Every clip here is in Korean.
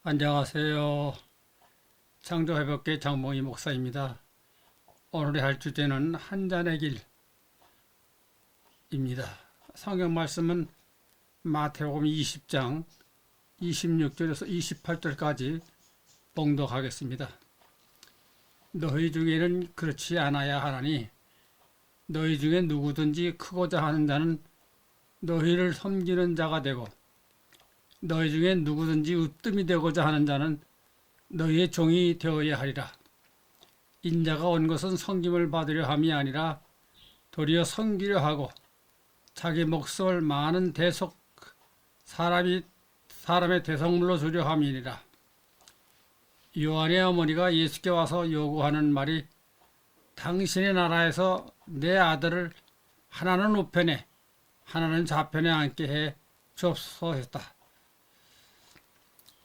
안녕하세요. 창조회복계 장봉희 목사입니다. 오늘의 할 주제는 한 잔의 길입니다. 성경 말씀은 마태복음 20장 26절에서 28절까지 봉독하겠습니다. 너희 중에는 그렇지 않아야 하나니 너희 중에 누구든지 크고자 하는 자는 너희를 섬기는 자가 되고 너희 중에 누구든지 으뜸이 되고자 하는 자는 너희의 종이 되어야 하리라. 인자가 온 것은 섬김을 받으려 함이 아니라 도리어 섬기려 하고 자기 목숨을 많은 사람의 대성물로 주려 함이니라. 요한의 어머니가 예수께 와서 요구하는 말이 당신의 나라에서 내 아들을 하나는 우편에 하나는 좌편에 앉게 해 주옵소서 했다.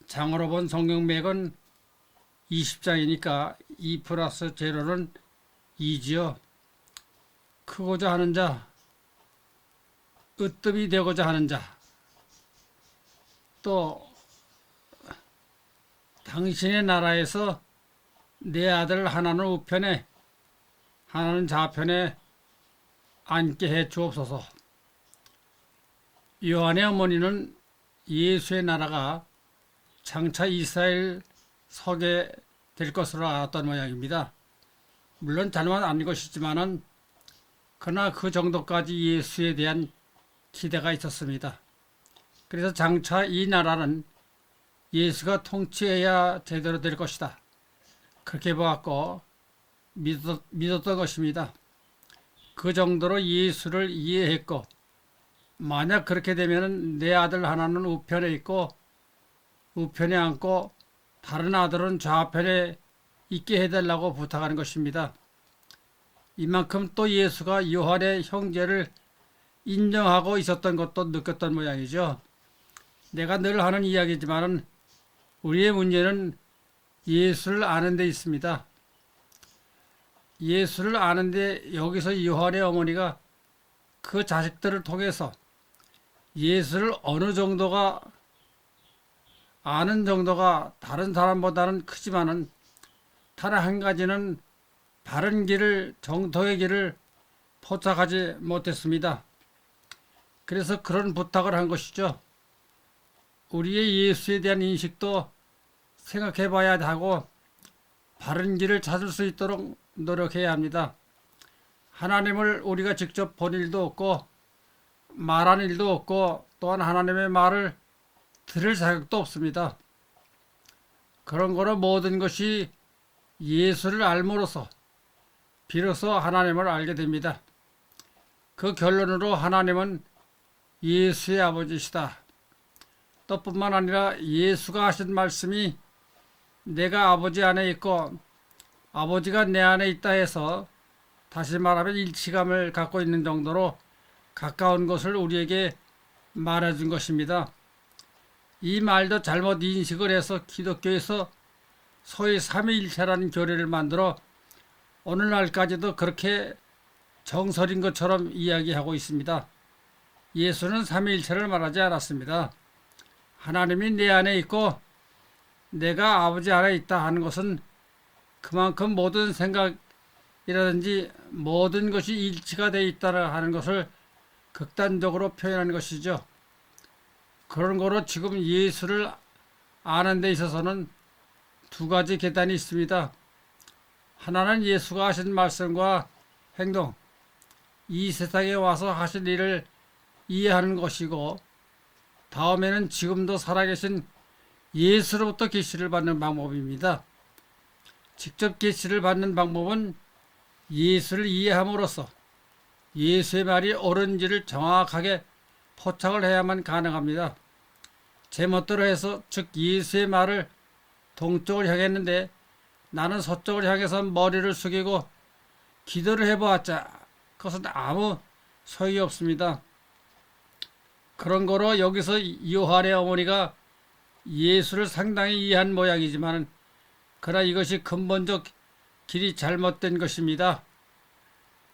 장으로 본 성경맥은 20장이니까 2 플러스 제로는 2지요. 크고자 하는 자, 으뜸이 되고자 하는 자, 또 당신의 나라에서 내 아들 하나는 우편에 하나는 좌편에 앉게 해 주옵소서. 요한의 어머니는 예수의 나라가 장차 이스라엘 서게 될 것으로 알았던 모양입니다. 물론 잘못 아닌 것이지만은 그러나 그 정도까지 예수에 대한 기대가 있었습니다. 그래서 장차 이 나라는 예수가 통치해야 제대로 될 것이다. 그렇게 보았고 믿었던 것입니다. 그 정도로 예수를 이해했고 만약 그렇게 되면 내 아들 하나는 우편에 있고 우편에 앉고 다른 아들은 좌편에 있게 해달라고 부탁하는 것입니다. 이만큼 또 예수가 요한의 형제를 인정하고 있었던 것도 느꼈던 모양이죠. 내가 늘 하는 이야기지만 우리의 문제는 예수를 아는 데 있습니다. 예수를 아는데 여기서 요한의 어머니가 그 자식들을 통해서 예수를 어느 정도가 아는 정도가 다른 사람보다는 크지만은 단 한 가지는 바른 길을 정통의 길을 포착하지 못했습니다. 그래서 그런 부탁을 한 것이죠. 우리의 예수에 대한 인식도 생각해 봐야 하고 바른 길을 찾을 수 있도록 노력해야 합니다. 하나님을 우리가 직접 본 일도 없고 말한 일도 없고 또한 하나님의 말을 들을 자격도 없습니다. 그런 거로 모든 것이 예수를 알므로써 비로소 하나님을 알게 됩니다. 그 결론으로 하나님은 예수의 아버지시다. 또 뿐만 아니라 예수가 하신 말씀이 내가 아버지 안에 있고 아버지가 내 안에 있다 해서 다시 말하면 일치감을 갖고 있는 정도로 가까운 것을 우리에게 말해준 것입니다. 이 말도 잘못 인식을 해서 기독교에서 소위 삼위일체라는 교리를 만들어 오늘날까지도 그렇게 정설인 것처럼 이야기하고 있습니다. 예수는 삼위일체를 말하지 않았습니다. 하나님이 내 안에 있고 내가 아버지 안에 있다 하는 것은 그만큼 모든 생각이라든지 모든 것이 일치가 되어 있다 하는 것을 극단적으로 표현하는 것이죠. 그런 거로 지금 예수를 아는 데 있어서는 두 가지 계단이 있습니다. 하나는 예수가 하신 말씀과 행동, 이 세상에 와서 하신 일을 이해하는 것이고 다음에는 지금도 살아계신 예수로부터 계시를 받는 방법입니다. 직접 계시를 받는 방법은 예수를 이해함으로써 예수의 말이 옳은지를 정확하게 포착을 해야만 가능합니다. 제멋대로 해서 즉 예수의 말을 동쪽을 향했는데 나는 서쪽을 향해서 머리를 숙이고 기도를 해보았자 그것은 아무 소용이 없습니다. 그런 거로 여기서 요한의 어머니가 예수를 상당히 이해한 모양이지만 그러나 이것이 근본적 길이 잘못된 것입니다.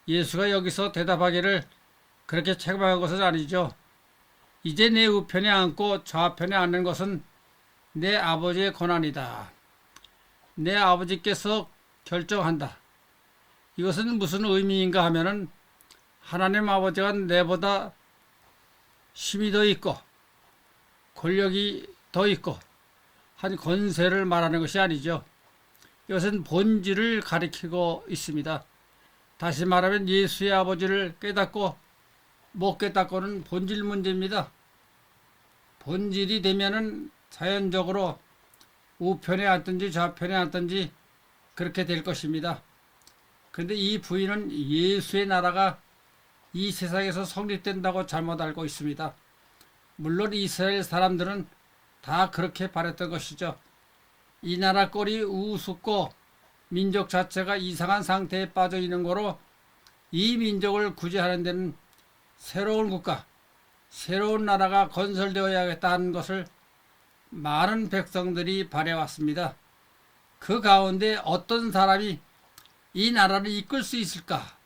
예수가 여기서 대답하기를 그렇게 책망한 것은 아니죠. 이제 내 우편에 앉고 좌편에 앉는 것은 내 아버지의 권한이다. 내 아버지께서 결정한다. 이것은 무슨 의미인가 하면은 하나님 아버지가 내보다 힘이 더 있고 권력이 더 있고 한 권세를 말하는 것이 아니죠. 이것은 본질을 가리키고 있습니다. 다시 말하면 예수의 아버지를 깨닫고 못 깨닫고는 본질 문제입니다. 본질이 되면은 자연적으로 우편에 앉든지 좌편에 앉든지 그렇게 될 것입니다. 그런데 이 부인은 예수의 나라가 이 세상에서 성립된다고 잘못 알고 있습니다. 물론 이스라엘 사람들은 다 그렇게 바랬던 것이죠. 이 나라 꼴이 우습고 민족 자체가 이상한 상태에 빠져 있는 거로 이 민족을 구제하는 데는 새로운 국가, 새로운 나라가 건설되어야겠다 하는 것을 많은 백성들이 바래왔습니다. 그 가운데 어떤 사람이 이 나라를 이끌 수 있을까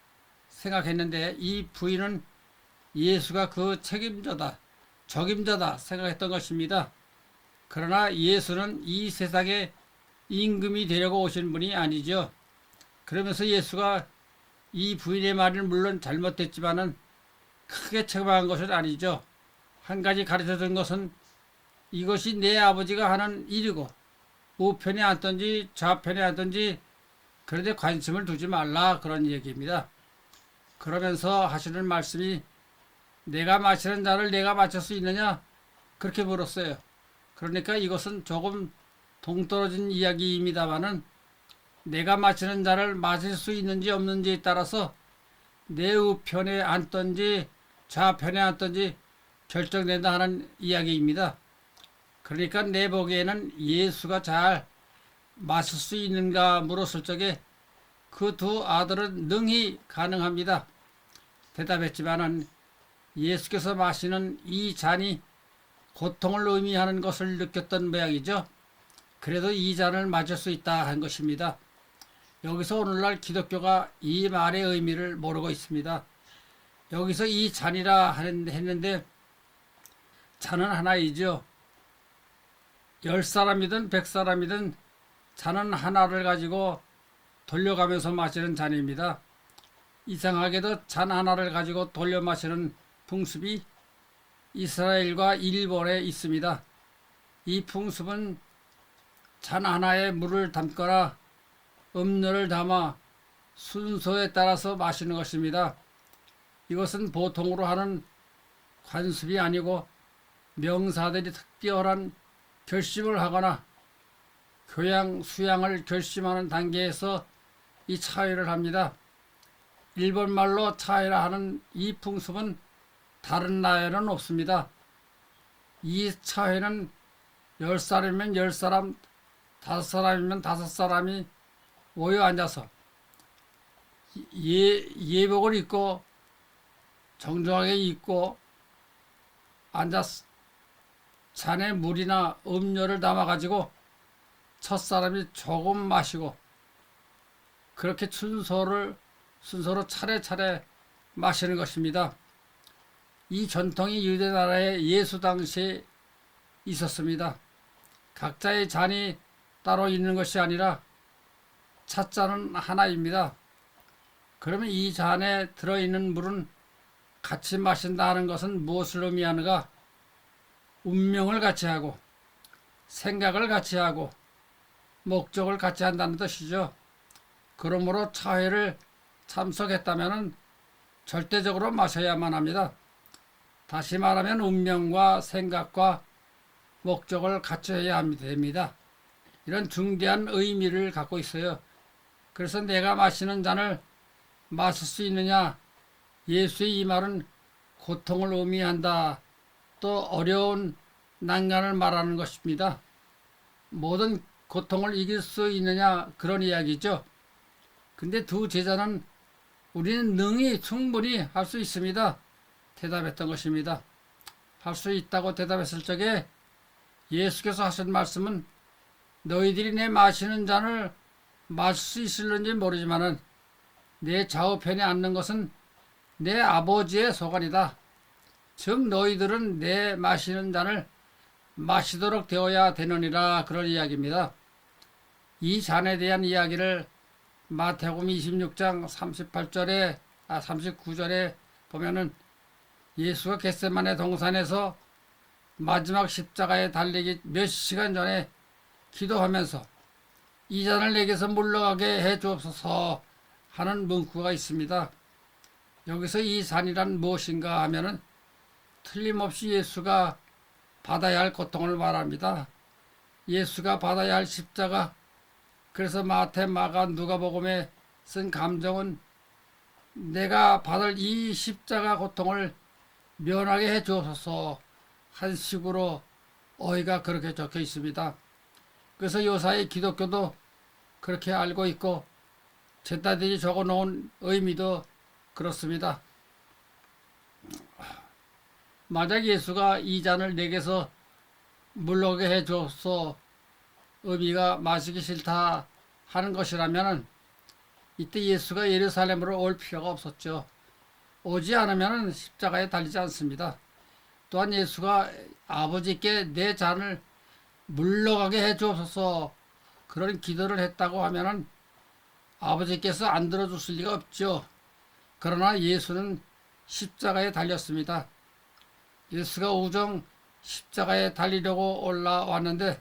생각했는데 이 부인은 예수가 그 책임자다, 적임자다 생각했던 것입니다. 그러나 예수는 이 세상에 임금이 되려고 오신 분이 아니죠. 그러면서 예수가 이 부인의 말은 물론 잘못됐지만은 크게 책망한 것은 아니죠. 한 가지 가르쳐준 것은 이것이 내 아버지가 하는 일이고 우편에 앉든지 좌편에 앉든지 그런데 관심을 두지 말라 그런 얘기입니다. 그러면서 하시는 말씀이 내가 마시는 잔을 내가 마실 수 있느냐 그렇게 물었어요. 그러니까 이것은 조금 동떨어진 이야기입니다만은 내가 마시는 잔을 마실 수 있는지 없는지에 따라서 내 우편에 앉든지 좌편에 앉든지 결정된다 하는 이야기입니다. 그러니까 내 보기에는 예수가 잘 마실 수 있는가 물었을 적에 그 두 아들은 능히 가능합니다. 대답했지만은 예수께서 마시는 이 잔이 고통을 의미하는 것을 느꼈던 모양이죠. 그래도 이 잔을 마실 수 있다 한 것입니다. 여기서 오늘날 기독교가 이 말의 의미를 모르고 있습니다. 여기서 이 잔이라 했는데 잔은 하나이죠. 10사람이든 100사람이든 잔은 하나를 가지고 돌려가면서 마시는 잔입니다. 이상하게도 잔 하나를 가지고 돌려 마시는 풍습이 이스라엘과 일본에 있습니다. 이 풍습은 잔 하나에 물을 담거나 음료를 담아 순서에 따라서 마시는 것입니다. 이것은 보통으로 하는 관습이 아니고 명사들이 특별한 결심을 하거나 교양, 수양을 결심하는 단계에서 이 차회를 합니다. 일본말로 차회라 하는 이 풍습은 다른 나라에는 없습니다. 이 차회는 10사람이면 10사람, 5사람이면 5사람이 모여 앉아서 예복을 입고 정중하게 입고 앉아서 잔에 물이나 음료를 담아가지고 첫 사람이 조금 마시고 그렇게 순서로 차례차례 마시는 것입니다. 이 전통이 유대 나라의 예수 당시에 있었습니다. 각자의 잔이 따로 있는 것이 아니라 찻잔은 하나입니다. 그러면 이 잔에 들어있는 물은 같이 마신다 하는 것은 무엇을 의미하는가? 운명을 같이 하고 생각을 같이 하고 목적을 같이 한다는 뜻이죠. 그러므로 차회를 참석했다면 절대적으로 마셔야만 합니다. 다시 말하면 운명과 생각과 목적을 같이 해야 됩니다. 이런 중대한 의미를 갖고 있어요. 그래서 내가 마시는 잔을 마실 수 있느냐? 예수의 이 말은 고통을 의미한다. 또 어려운 난간을 말하는 것입니다. 모든 고통을 이길 수 있느냐 그런 이야기죠. 근데 두 제자는 우리는 능히 충분히 할 수 있습니다. 대답했던 것입니다. 할 수 있다고 대답했을 적에 예수께서 하신 말씀은 너희들이 내 마시는 잔을 마실 수 있을는지 모르지만은 내 좌우편에 앉는 것은 내 아버지의 소관이다. 즉 너희들은 내 마시는 잔을 마시도록 되어야 되느니라. 그런 이야기입니다. 이 잔에 대한 이야기를 마태복음 26장 39절에 보면은 예수가 겟세마네 동산에서 마지막 십자가에 달리기 몇 시간 전에 기도하면서 이 잔을 내게서 물러가게 해 주옵소서 하는 문구가 있습니다. 여기서 이 잔이란 무엇인가 하면은 틀림없이 예수가 받아야 할 고통을 말합니다. 예수가 받아야 할 십자가. 그래서 마태, 마가, 누가복음에 쓴 감정은 내가 받을 이 십자가 고통을 면하게 해 주옵소서 한 식으로 어휘가 그렇게 적혀 있습니다. 그래서 요사이 기독교도 그렇게 알고 있고 제자들이 적어 놓은 의미도 그렇습니다. 만약 예수가 이 잔을 내게서 물러게 해 주옵소서 의미가 마시기 싫다 하는 것이라면 이때 예수가 예루살렘으로 올 필요가 없었죠. 오지 않으면 십자가에 달리지 않습니다. 또한 예수가 아버지께 내 잔을 물러가게 해 주옵소서 그런 기도를 했다고 하면은 아버지께서 안 들어주실 리가 없죠. 그러나 예수는 십자가에 달렸습니다. 예수가 우정 십자가에 달리려고 올라왔는데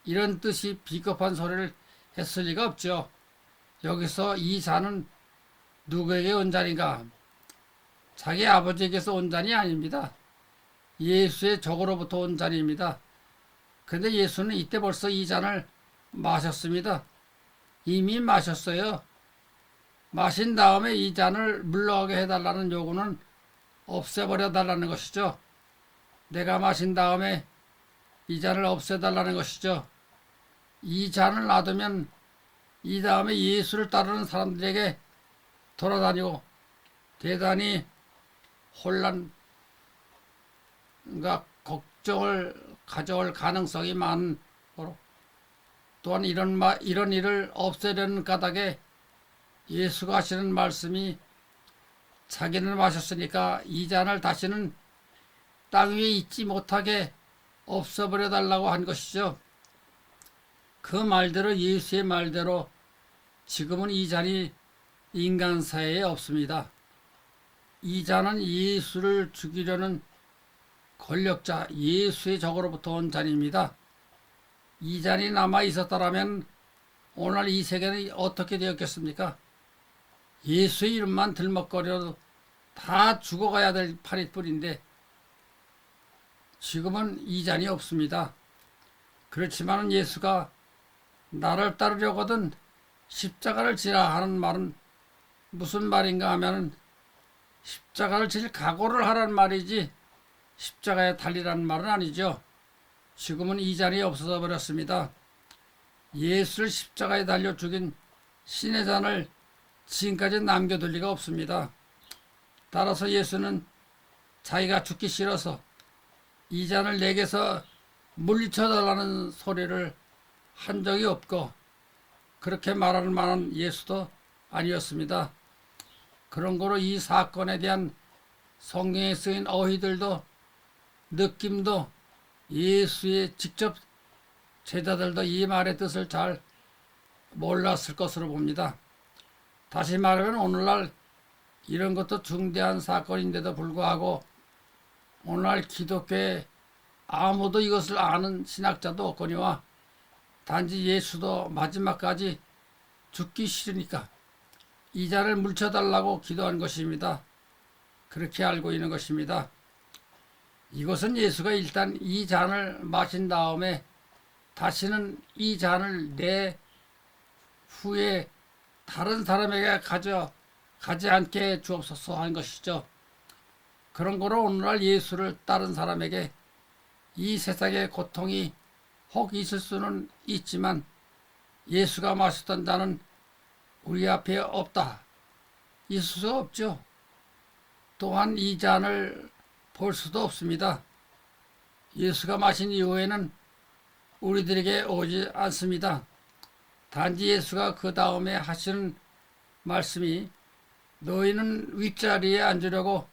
이런 뜻이 비겁한 소리를 했을 리가 없죠. 여기서 이 잔은 누구에게 온 잔인가? 자기 아버지에게서 온 잔이 아닙니다. 예수의 적으로부터 온 잔입니다. 그런데 예수는 이때 벌써 이 잔을 마셨습니다. 이미 마셨어요. 마신 다음에 이 잔을 물러가게 해달라는 요구는 없애버려 달라는 것이죠. 내가 마신 다음에 이 잔을 없애달라는 것이죠. 이 잔을 놔두면 이 다음에 예수를 따르는 사람들에게 돌아다니고 대단히 혼란과 걱정을 가져올 가능성이 많으로 또한 이런 일을 없애려는 까닭에 예수가 하시는 말씀이 자기는 마셨으니까 이 잔을 다시는 땅 위에 있지 못하게 없애버려 달라고 한 것이죠. 그 말대로 예수의 말대로 지금은 이 잔이 인간 사회에 없습니다. 이 잔은 예수를 죽이려는 권력자 예수의 적으로부터 온 잔입니다. 이 잔이 남아 있었더라면 오늘 이 세계는 어떻게 되었겠습니까? 예수의 이름만 들먹거려도 다 죽어가야 될 판일 뿐인데 지금은 이 잔이 없습니다. 그렇지만 예수가 나를 따르려거든 십자가를 지라 하는 말은 무슨 말인가 하면 십자가를 질 각오를 하란 말이지 십자가에 달리라는 말은 아니죠. 지금은 이 잔이 없어져 버렸습니다. 예수를 십자가에 달려 죽인 신의 잔을 지금까지 남겨둘 리가 없습니다. 따라서 예수는 자기가 죽기 싫어서 이 잔을 내게서 물리쳐달라는 소리를 한 적이 없고 그렇게 말할 만한 예수도 아니었습니다. 그런 거로 이 사건에 대한 성경에 쓰인 어휘들도 느낌도 예수의 직접 제자들도 이 말의 뜻을 잘 몰랐을 것으로 봅니다. 다시 말하면 오늘날 이런 것도 중대한 사건인데도 불구하고 오늘날 기독교에 아무도 이것을 아는 신학자도 없거니와 단지 예수도 마지막까지 죽기 싫으니까 이 잔을 물쳐달라고 기도한 것입니다. 그렇게 알고 있는 것입니다. 이것은 예수가 일단 이 잔을 마신 다음에 다시는 이 잔을 내 후에 다른 사람에게 가지 않게 주옵소서 한 것이죠. 그런 거로 오늘날 예수를 따른 사람에게 이 세상의 고통이 혹 있을 수는 있지만 예수가 마셨던 잔은 우리 앞에 없다. 있을 수 없죠. 또한 이 잔을 볼 수도 없습니다. 예수가 마신 이후에는 우리들에게 오지 않습니다. 단지 예수가 그 다음에 하시는 말씀이 너희는 윗자리에 앉으려고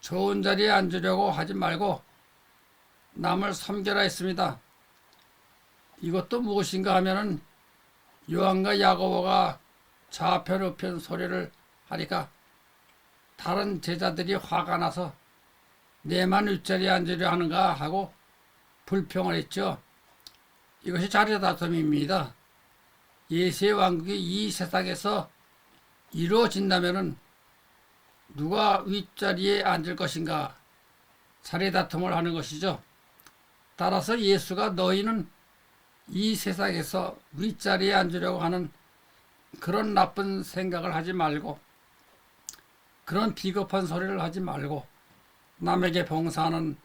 좋은 자리에 앉으려고 하지 말고 남을 섬겨라 했습니다. 이것도 무엇인가 하면은 요한과 야고보가 좌편 우편 소리를 하니까 다른 제자들이 화가 나서 내만 윗자리에 앉으려 하는가 하고 불평을 했죠. 이것이 자리다툼입니다. 예수의 왕국이 이 세상에서 이루어진다면은 누가 윗자리에 앉을 것인가 자리다툼을 하는 것이죠. 따라서 예수가 너희는 이 세상에서 윗자리에 앉으려고 하는 그런 나쁜 생각을 하지 말고 그런 비겁한 소리를 하지 말고 남에게 봉사하는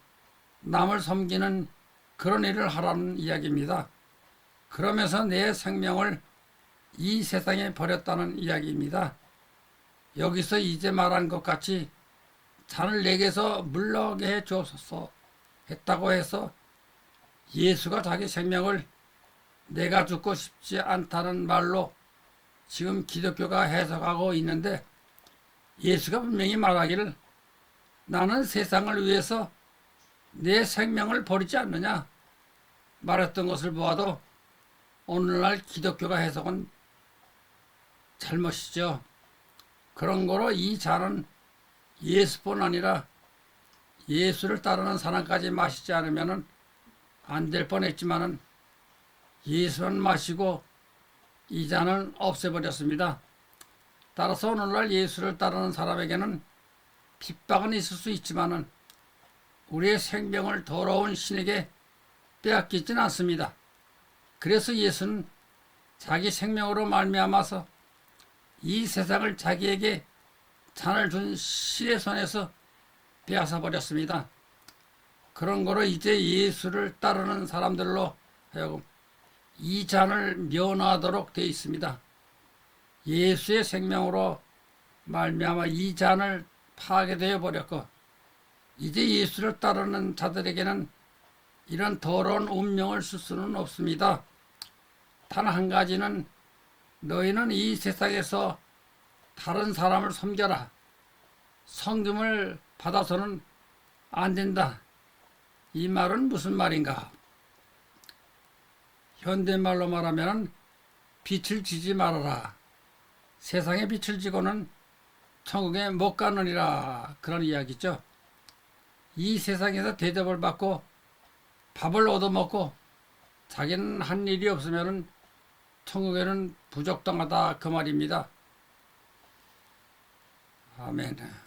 남을 섬기는 그런 일을 하라는 이야기입니다. 그러면서 내 생명을 이 세상에 버렸다는 이야기입니다. 여기서 이제 말한 것 같이 잔을 내게서 물러게 해 주옵소서 했다고 해서 예수가 자기 생명을 내가 죽고 싶지 않다는 말로 지금 기독교가 해석하고 있는데 예수가 분명히 말하기를 나는 세상을 위해서 내 생명을 버리지 않느냐 말했던 것을 보아도 오늘날 기독교가 해석은 잘못이죠. 그런 거로 이 잔은 예수뿐 아니라 예수를 따르는 사람까지 마시지 않으면 안 될 뻔했지만은 예수는 마시고 이 잔은 없애버렸습니다. 따라서 오늘날 예수를 따르는 사람에게는 핍박은 있을 수 있지만은 우리의 생명을 더러운 신에게 빼앗기진 않습니다. 그래서 예수는 자기 생명으로 말미암아서 이 세상을 자기에게 잔을 준 신의 손에서 빼앗아 버렸습니다. 그런 거로 이제 예수를 따르는 사람들로 하여금 이 잔을 면하도록 되어 있습니다. 예수의 생명으로 말미암아 이 잔을 파괴되어 버렸고 이제 예수를 따르는 자들에게는 이런 더러운 운명을 쓸 수는 없습니다. 단 한 가지는 너희는 이 세상에서 다른 사람을 섬겨라. 섬김을 받아서는 안 된다. 이 말은 무슨 말인가? 현대말로 말하면 빛을 지지 말아라. 세상에 빛을 지고는 천국에 못 가느니라. 그런 이야기죠. 이 세상에서 대접을 받고 밥을 얻어먹고 자기는 한 일이 없으면 천국에는 부적당하다 그 말입니다. 아멘.